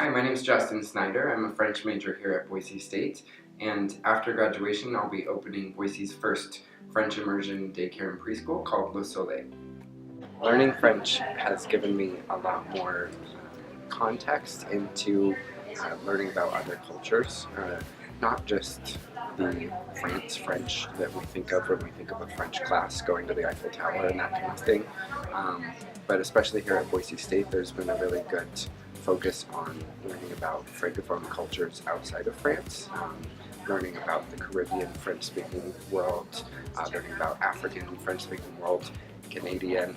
Hi, my name is Justin Snyder. I'm a French major here at Boise State, and after graduation I'll be opening Boise's first French immersion daycare and preschool called Le Soleil. Learning French has given me a lot more context into learning about other cultures, not just the France French that we think of when we think of a French class going to the Eiffel Tower and that kind of thing, but especially here at Boise State there's been a really good focus on learning about Francophone cultures outside of France, learning about the Caribbean French-speaking world, learning about African French-speaking world, Canadian.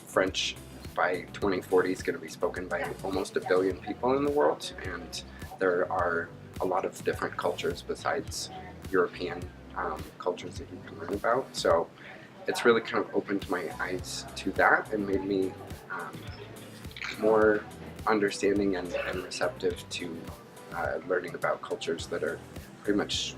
French by 2040 is going to be spoken by almost 1 billion people in the world, and there are a lot of different cultures besides European cultures that you can learn about. So it's really kind of opened my eyes to that and made me more understanding and receptive to learning about cultures that are pretty much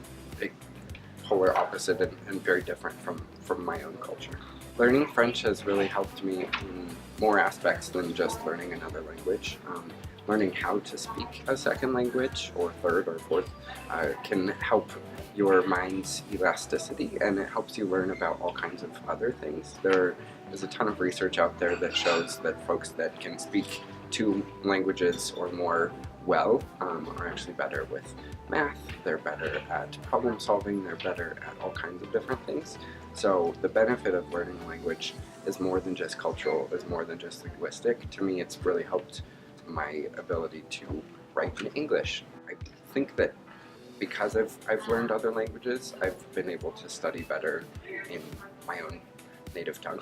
polar opposite and very different from my own culture. Learning French has really helped me in more aspects than just learning another language. Learning how to speak a second language, or third or fourth, can help your mind's elasticity, and it helps you learn about all kinds of other things. There is a ton of research out there that shows that folks that can speak 2 languages or more well are actually better with math, they're better at problem solving, they're better at all kinds of different things. So the benefit of learning a language is more than just cultural, is more than just linguistic. To me, it's really helped my ability to write in English. I think that because I've learned other languages, I've been able to study better in my own native tongue.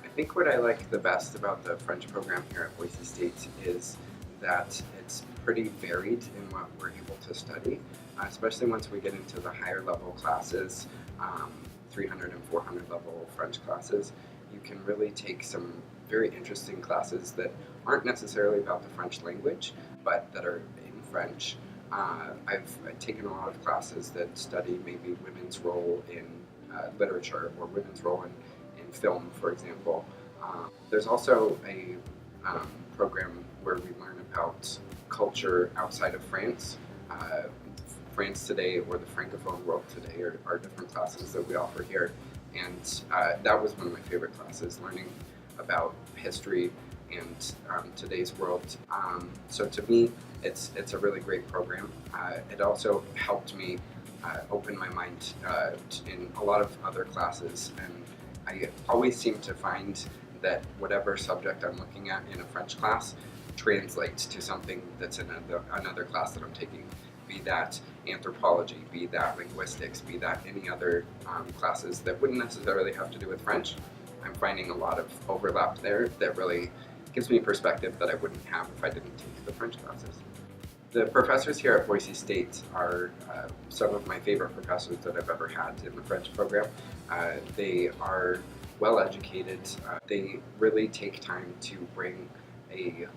I think what I like the best about the French program here at Boise State is that it's pretty varied in what we're able to study, especially once we get into the higher level classes, 300 and 400 level French classes. You can really take some very interesting classes that aren't necessarily about the French language, but that are in French. I've taken a lot of classes that study maybe women's role in literature, or women's role in film, for example. There's also a program where we learn about culture outside of France. France Today, or the Francophone world today, are different classes that we offer here, and that was one of my favorite classes, learning about history and today's world. So to me, it's a really great program. It also helped me open my mind in a lot of other classes, and I always seem to find that whatever subject I'm looking at in a French class translates to something that's in another class that I'm taking, be that anthropology, be that linguistics, be that any other classes that wouldn't necessarily have to do with French. I'm finding a lot of overlap there that really gives me perspective that I wouldn't have if I didn't take the French classes. The professors here at Boise State are some of my favorite professors that I've ever had in the French program. They are well educated. They really take time to bring a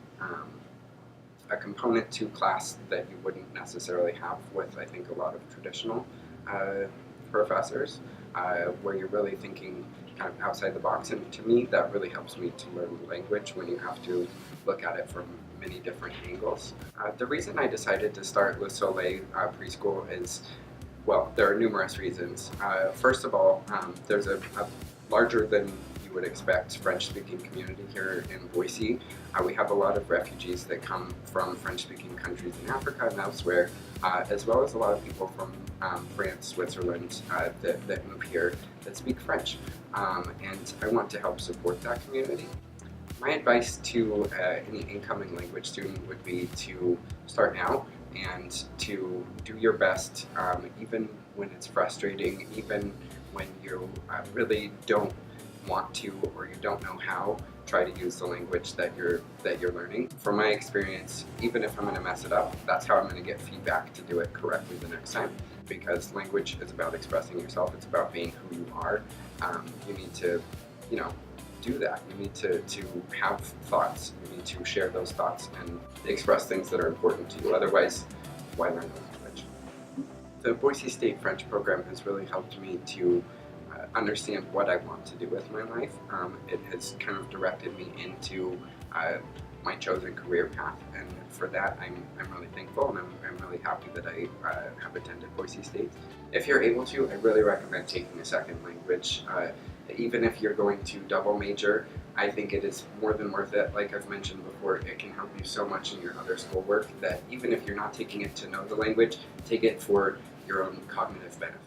component to class that you wouldn't necessarily have with, I think, a lot of traditional professors, where you're really thinking kind of outside the box, and to me that really helps me to learn the language when you have to look at it from many different angles. The reason I decided to start Le Soleil preschool is, well, there are numerous reasons. First of all, there's a larger than you would expect French-speaking community here in Boise. We have a lot of refugees that come from French-speaking countries in Africa and elsewhere, as well as a lot of people from France, Switzerland that move here that speak French. And I want to help support that community. My advice to any incoming language student would be to start now and to do your best, even when it's frustrating, even when you really don't want to or you don't know how. Try to use the language that you're learning. From my experience, even if I'm going to mess it up, that's how I'm going to get feedback to do it correctly the next time. Because language is about expressing yourself. It's about being who you are. You need to, do that. You need to have thoughts. You need to share those thoughts and express things that are important to you. Otherwise, why learn the language? The Boise State French program has really helped me to understand what I want to do with my life. It has kind of directed me into my chosen career path, and for that I'm really thankful, and I'm really happy that I have attended Boise State. If you're able to, I really recommend taking a second language. Even if you're going to double major, I think it is more than worth it. Like I've mentioned before, it can help you so much in your other schoolwork that even if you're not taking it to know the language, take it for your own cognitive benefit.